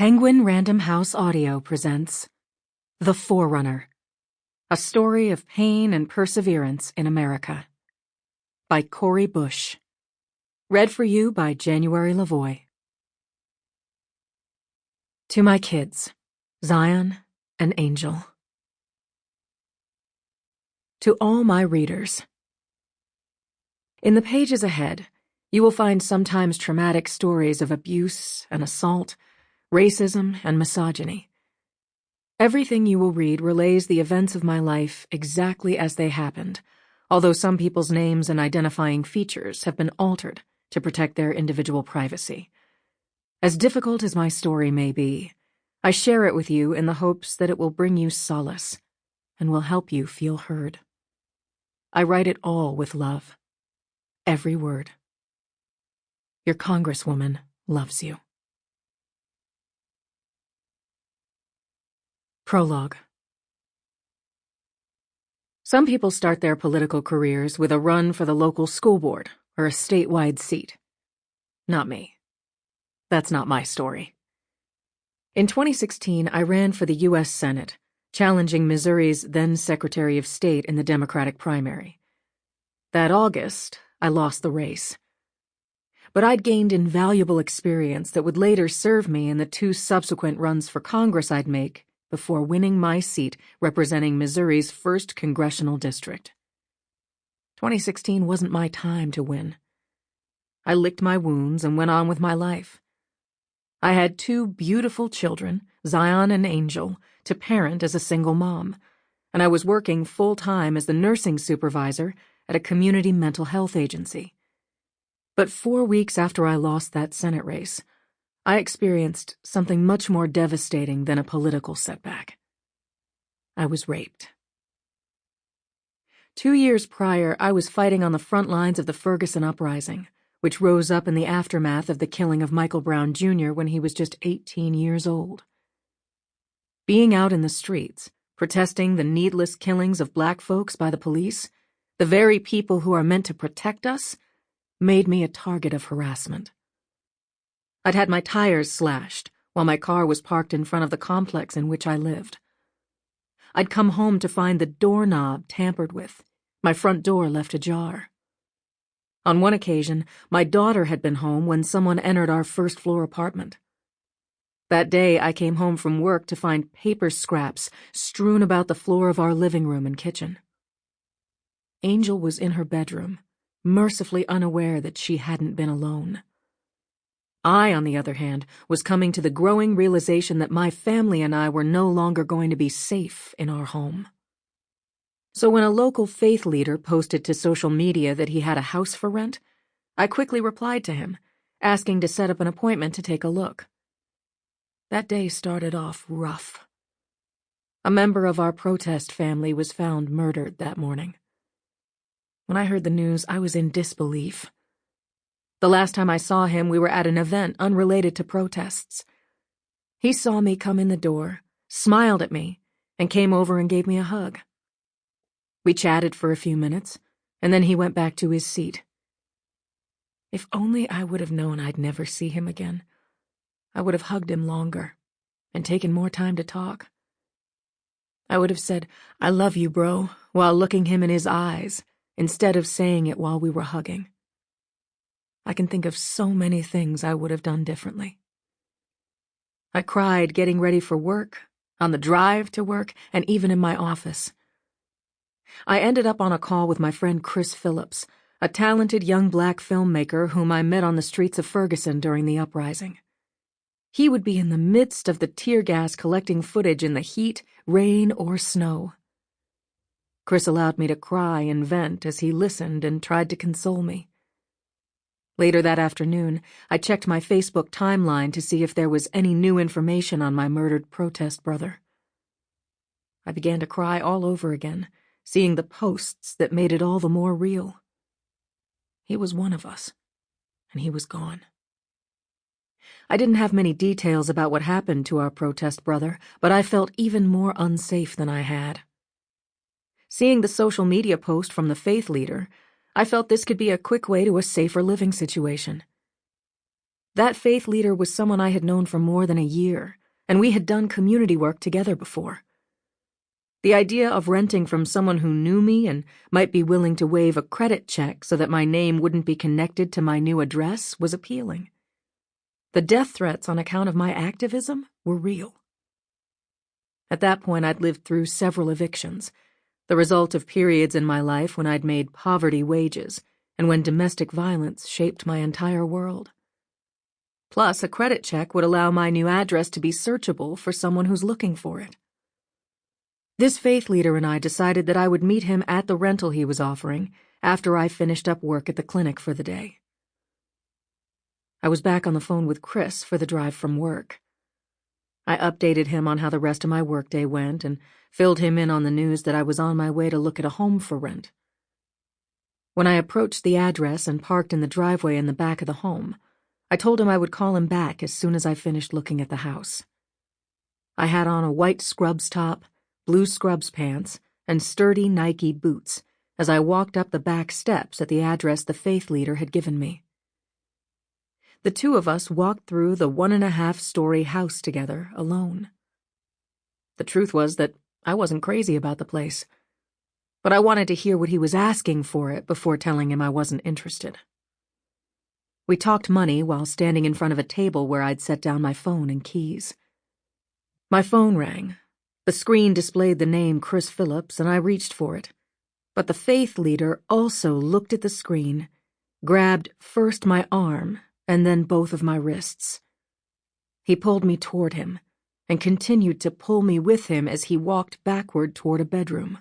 Penguin Random House Audio presents The Forerunner, a story of pain and perseverance in America, by Cori Bush. Read for you by January Lavoy. To my kids, Zion and Angel. To all my readers. In the pages ahead, you will find sometimes traumatic stories of abuse and assault, racism and misogyny. Everything you will read relays the events of my life exactly as they happened, although some people's names and identifying features have been altered to protect their individual privacy. As difficult as my story may be, I share it with you in the hopes that it will bring you solace and will help you feel heard. I write it all with love. Every word. Your Congresswoman loves you. Prologue. Some people start their political careers with a run for the local school board or a statewide seat. Not me. That's not my story. In 2016, I ran for the U.S. Senate, challenging Missouri's then Secretary of State in the Democratic primary. That August, I lost the race. But I'd gained invaluable experience that would later serve me in the 2 subsequent runs for Congress I'd make before winning my seat representing Missouri's 1st congressional district. 2016 wasn't my time to win. I licked my wounds and went on with my life. I had 2 beautiful children, Zion and Angel, to parent as a single mom, and I was working full-time as the nursing supervisor at a community mental health agency. But 4 weeks after I lost that Senate race, I experienced something much more devastating than a political setback. I was raped. 2 years prior, I was fighting on the front lines of the Ferguson Uprising, which rose up in the aftermath of the killing of Michael Brown Jr. when he was just 18 years old. Being out in the streets, protesting the needless killings of black folks by the police, the very people who are meant to protect us, made me a target of harassment. I'd had my tires slashed while my car was parked in front of the complex in which I lived. I'd come home to find the doorknob tampered with, my front door left ajar. On one occasion, my daughter had been home when someone entered our first-floor apartment. That day, I came home from work to find paper scraps strewn about the floor of our living room and kitchen. Angel was in her bedroom, mercifully unaware that she hadn't been alone. I, on the other hand, was coming to the growing realization that my family and I were no longer going to be safe in our home. So when a local faith leader posted to social media that he had a house for rent, I quickly replied to him, asking to set up an appointment to take a look. That day started off rough. A member of our protest family was found murdered that morning. When I heard the news, I was in disbelief. The last time I saw him, we were at an event unrelated to protests. He saw me come in the door, smiled at me, and came over and gave me a hug. We chatted for a few minutes, and then he went back to his seat. If only I would have known I'd never see him again, I would have hugged him longer and taken more time to talk. I would have said, "I love you, bro," while looking him in his eyes, instead of saying it while we were hugging. I can think of so many things I would have done differently. I cried getting ready for work, on the drive to work, and even in my office. I ended up on a call with my friend Chris Phillips, a talented young black filmmaker whom I met on the streets of Ferguson during the uprising. He would be in the midst of the tear gas collecting footage in the heat, rain, or snow. Chris allowed me to cry and vent as he listened and tried to console me. Later that afternoon, I checked my Facebook timeline to see if there was any new information on my murdered protest brother. I began to cry all over again, seeing the posts that made it all the more real. He was one of us, and he was gone. I didn't have many details about what happened to our protest brother, but I felt even more unsafe than I had. Seeing the social media post from the faith leader, I felt this could be a quick way to a safer living situation. That faith leader was someone I had known for more than a year, and we had done community work together before. The idea of renting from someone who knew me and might be willing to waive a credit check so that my name wouldn't be connected to my new address was appealing. The death threats on account of my activism were real. At that point, I'd lived through several evictions, the result of periods in my life when I'd made poverty wages and when domestic violence shaped my entire world. Plus, a credit check would allow my new address to be searchable for someone who's looking for it. This faith leader and I decided that I would meet him at the rental he was offering after I finished up work at the clinic for the day. I was back on the phone with Chris for the drive from work. I updated him on how the rest of my workday went and filled him in on the news that I was on my way to look at a home for rent. When I approached the address and parked in the driveway in the back of the home, I told him I would call him back as soon as I finished looking at the house. I had on a white scrubs top, blue scrubs pants, and sturdy Nike boots as I walked up the back steps at the address the faith leader had given me. The two of us walked through the 1.5-story house together alone. The truth was that I wasn't crazy about the place, but I wanted to hear what he was asking for it before telling him I wasn't interested. We talked money while standing in front of a table where I'd set down my phone and keys. My phone rang. The screen displayed the name Chris Phillips, and I reached for it. But the faith leader also looked at the screen, grabbed first my arm and then both of my wrists. He pulled me toward him and continued to pull me with him as he walked backward toward a bedroom.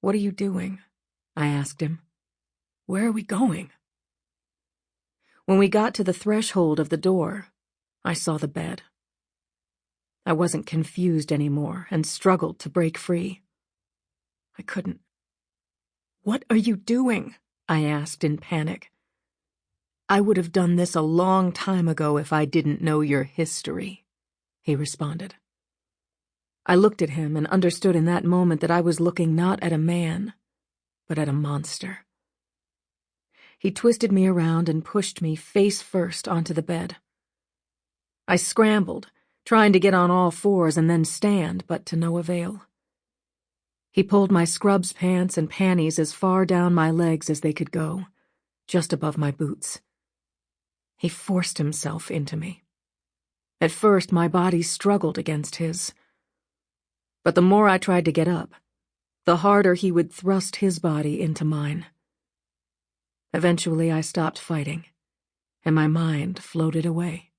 "What are you doing?" I asked him. "Where are we going?" When we got to the threshold of the door, I saw the bed. I wasn't confused anymore and struggled to break free. I couldn't. "What are you doing?" I asked in panic. "I would have done this a long time ago if I didn't know your history," he responded. I looked at him and understood in that moment that I was looking not at a man, but at a monster. He twisted me around and pushed me face first onto the bed. I scrambled, trying to get on all fours and then stand, but to no avail. He pulled my scrubs pants and panties as far down my legs as they could go, just above my boots. He forced himself into me. At first, my body struggled against his. But the more I tried to get up, the harder he would thrust his body into mine. Eventually, I stopped fighting, and my mind floated away.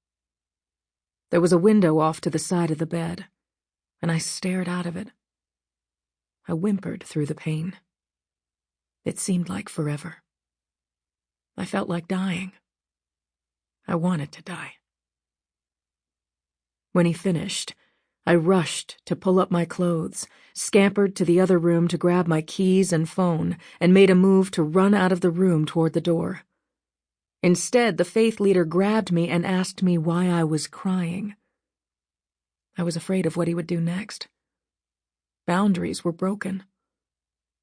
There was a window off to the side of the bed, and I stared out of it. I whimpered through the pain. It seemed like forever. I felt like dying. I wanted to die. When he finished, I rushed to pull up my clothes, scampered to the other room to grab my keys and phone, and made a move to run out of the room toward the door. Instead, the faith leader grabbed me and asked me why I was crying. I was afraid of what he would do next. Boundaries were broken.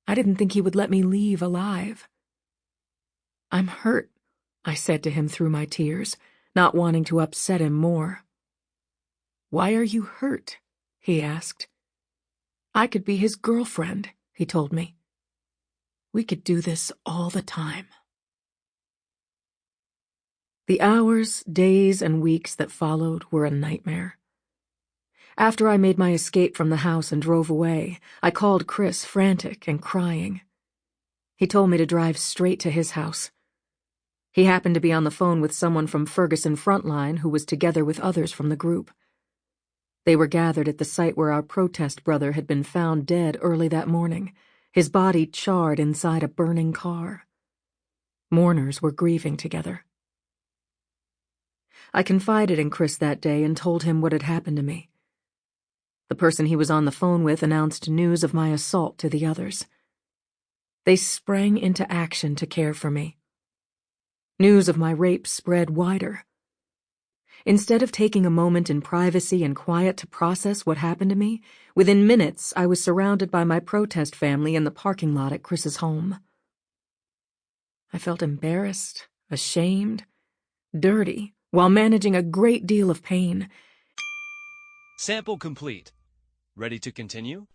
I didn't think he would let me leave alive. "I'm hurt," I said to him through my tears, not wanting to upset him more. "Why are you hurt?" he asked. "I could be his girlfriend," he told me. "We could do this all the time." The hours, days, and weeks that followed were a nightmare. After I made my escape from the house and drove away, I called Chris, frantic and crying. He told me to drive straight to his house. He happened to be on the phone with someone from Ferguson Frontline who was together with others from the group. They were gathered at the site where our protest brother had been found dead early that morning, his body charred inside a burning car. Mourners were grieving together. I confided in Chris that day and told him what had happened to me. The person he was on the phone with announced news of my assault to the others. They sprang into action to care for me. News of my rape spread wider. Instead of taking a moment in privacy and quiet to process what happened to me, within minutes I was surrounded by my protest family in the parking lot at Chris's home. I felt embarrassed, ashamed, dirty, while managing a great deal of pain. Sample complete. Ready to continue?